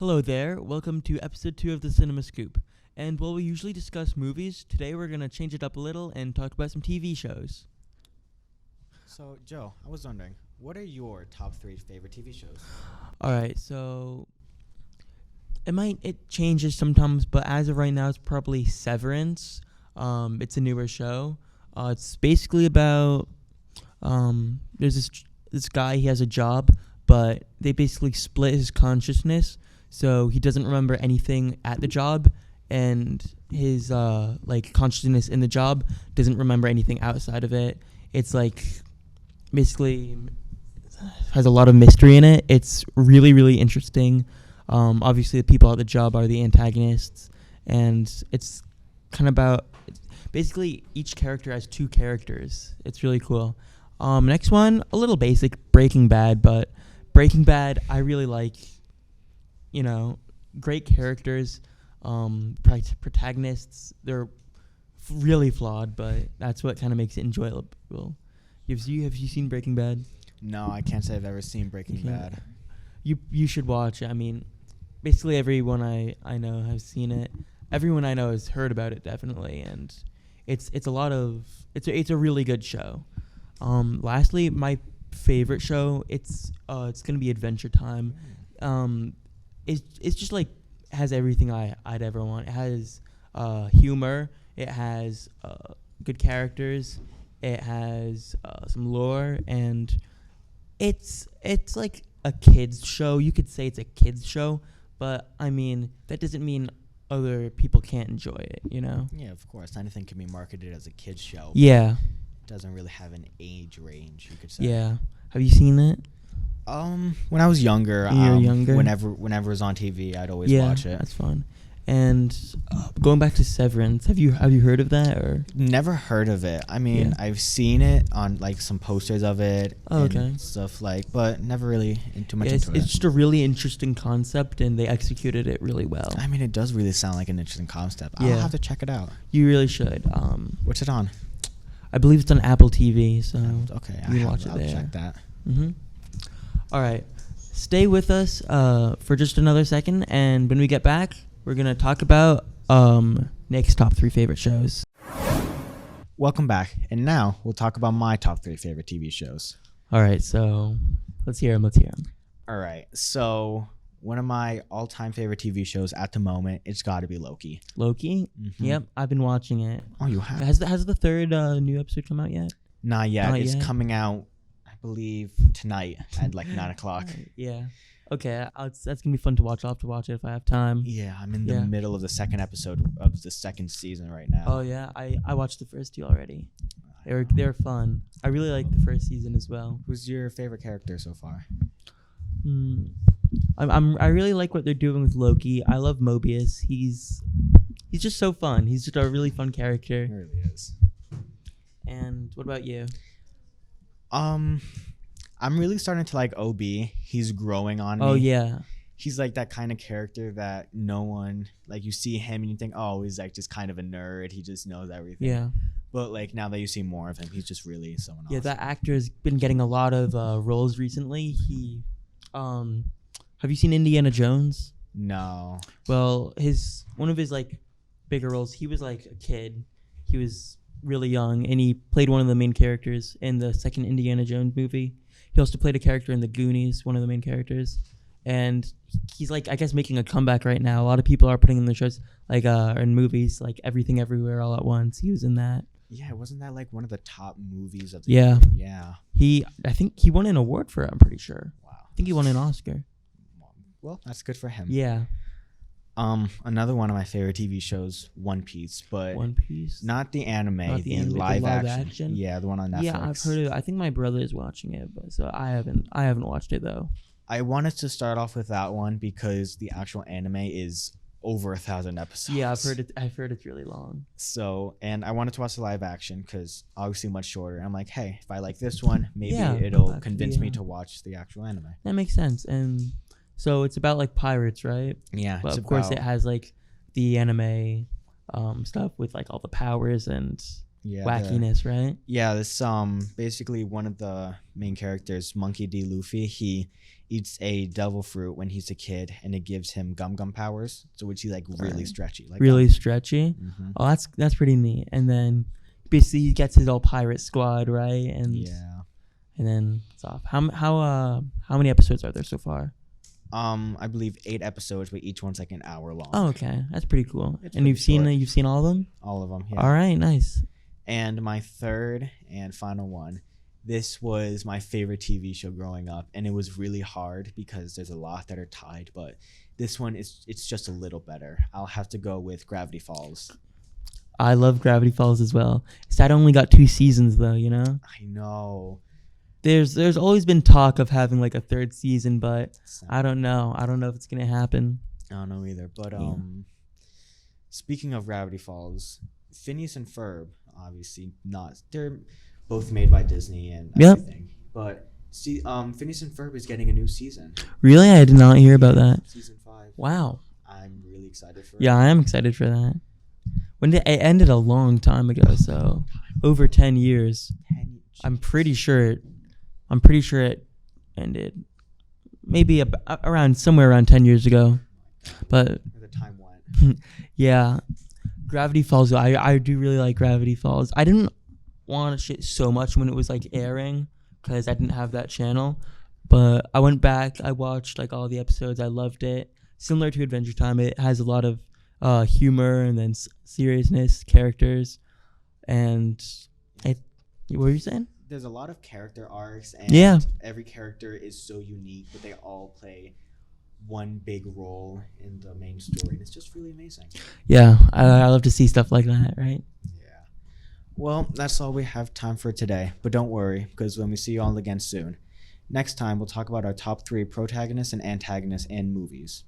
Hello there, welcome to episode 2 of the Cinema Scoop. And while we usually discuss movies, today we're going to change it up a little and talk about some TV shows. So, Joe, I was wondering, what are your top 3 favorite TV shows? Alright, so it changes sometimes, but as of right now it's probably Severance. It's a newer show. It's basically about there's this guy, he has a job, but they basically split his consciousness. So he doesn't remember anything at the job, and his consciousness in the job doesn't remember anything outside of it. It's like basically has a lot of mystery in it. It's really, really interesting. Obviously, the people at the job are the antagonists, and it's kind of about basically each character has 2 characters. It's really cool. Next one, a little basic, Breaking Bad, but Breaking Bad I really like. Great characters, protagonists. They're really flawed, but that's what kind of makes it enjoyable. Have you seen Breaking Bad? No, I can't say I've ever seen Breaking Bad. You should watch it. I mean, basically everyone I know has seen it. Everyone I know has heard about it, definitely, and it's a really good show. Lastly, my favorite show, it's gonna be Adventure Time. It's just like has everything I'd ever want. It has humor. It has good characters. It has some lore, and it's like a kids show. You could say it's a kids show, but I mean that doesn't mean other people can't enjoy it. Yeah, of course. Anything can be marketed as a kids show. Yeah. It doesn't really have an age range, you could say. Yeah. Have you seen it? When I was younger, younger? whenever it was on TV, I'd always watch it. That's fun. And going back to Severance, have you heard of that or? Never heard of it. I mean, I've seen it on like some posters of it and stuff but never really too much into it. It's just a really interesting concept, and they executed it really well. I mean, it does really sound like an interesting concept. I'll have to check it out. You really should. What's it on? I believe it's on Apple TV, so okay, you can watch it I'll there. Check that. Mm-hmm. All right, stay with us for just another second, and when we get back, we're gonna talk about Nick's top 3 favorite shows. Welcome back, and now we'll talk about my top 3 favorite TV shows. All right, so let's hear them. All right, so one of my all-time favorite TV shows at the moment, it's got to be Loki. Loki? Mm-hmm. Yep, I've been watching it. Oh, you have? Has the third new episode come out yet? Not yet. It's coming out, I believe, tonight at like 9 o'clock. Yeah. Okay, that's going to be fun to watch. I'll have to watch it if I have time. Yeah, I'm in the middle of the second episode of the second season right now. Oh, yeah? I watched the first 2 already. They're fun. I really like the first season as well. Who's your favorite character so far? I really like what they're doing with Loki. I love Mobius. He's just so fun. He's just a really fun character. He really is. And what about you? I'm really starting to like OB. He's growing on me. Oh, yeah. He's like that kind of character that no one, like you see him and you think, oh, he's like just kind of a nerd. He just knows everything. Yeah. But like now that you see more of him, he's just really someone else. Yeah, that actor has been getting a lot of roles recently. Have you seen Indiana Jones? No. Well, one of his like bigger roles, he was like a kid. He was really young, and he played one of the main characters in the second Indiana Jones movie. He also played a character in The Goonies, one of the main characters. And he's like, I guess, making a comeback right now. A lot of people are putting him in the shows, like in movies, like Everything Everywhere All at Once. He was in that. Yeah, wasn't that like one of the top movies of the year? Yeah. I think he won an award for it, I'm pretty sure. Wow. I think he won an Oscar. Well, that's good for him. Yeah. Another one of my favorite TV shows, One Piece, but One Piece, not the anime, the live action. Yeah, the one on Netflix. Yeah, I've heard of it. I think my brother is watching it, but so I haven't watched it though. I wanted to start off with that one because the actual anime is over 1,000 episodes. Yeah, I've heard it's really long. So, and I wanted to watch the live action because obviously much shorter. I'm like, hey, if I like this one, maybe it'll convince me to watch the actual anime. That makes sense. And so it's about like pirates, right? Yeah. But of course it has like the anime stuff with like all the powers and wackiness, right? Yeah, this basically one of the main characters, Monkey D. Luffy, he eats a devil fruit when he's a kid, and it gives him gum powers. So which he like really stretchy, like really gum. stretchy. Mm-hmm. Oh, that's pretty neat. And then basically he gets his all pirate squad, right? And Yeah. and then it's off. How many episodes are there so far? I believe 8 episodes, but each one's like an hour long. Oh, okay, that's pretty cool. It's And pretty you've seen all of them? All of them. Yeah. All right, nice. And my third and final one. This was my favorite TV show growing up, and it was really hard because there's a lot that are tied, but this one it's just a little better. I'll have to go with Gravity Falls. I love Gravity Falls as well. That only got 2 seasons though, you know? I know. There's always been talk of having like a 3rd season, but I don't know. I don't know if it's going to happen. I don't know either. But Yeah. Speaking of Gravity Falls, Phineas and Ferb, obviously not. They're both made by Disney and everything. But see, Phineas and Ferb is getting a new season. Really? I did not hear about that. Season 5. Wow. I'm really excited for it. Yeah, I am excited for that. It ended a long time ago, so over 10 years. I'm pretty sure it ended maybe somewhere around 10 years ago. But the time went. yeah, Gravity Falls. I do really like Gravity Falls. I didn't watch it so much when it was like airing because I didn't have that channel. But I went back. I watched like all the episodes. I loved it. Similar to Adventure Time, it has a lot of humor and then seriousness, characters, and what were you saying? There's a lot of character arcs, and every character is so unique, but they all play one big role in the main story, and it's just really amazing. Yeah, I love to see stuff like that, right? Yeah. Well, that's all we have time for today, but don't worry, because when we see you all again soon. Next time, we'll talk about our top 3 protagonists and antagonists in movies.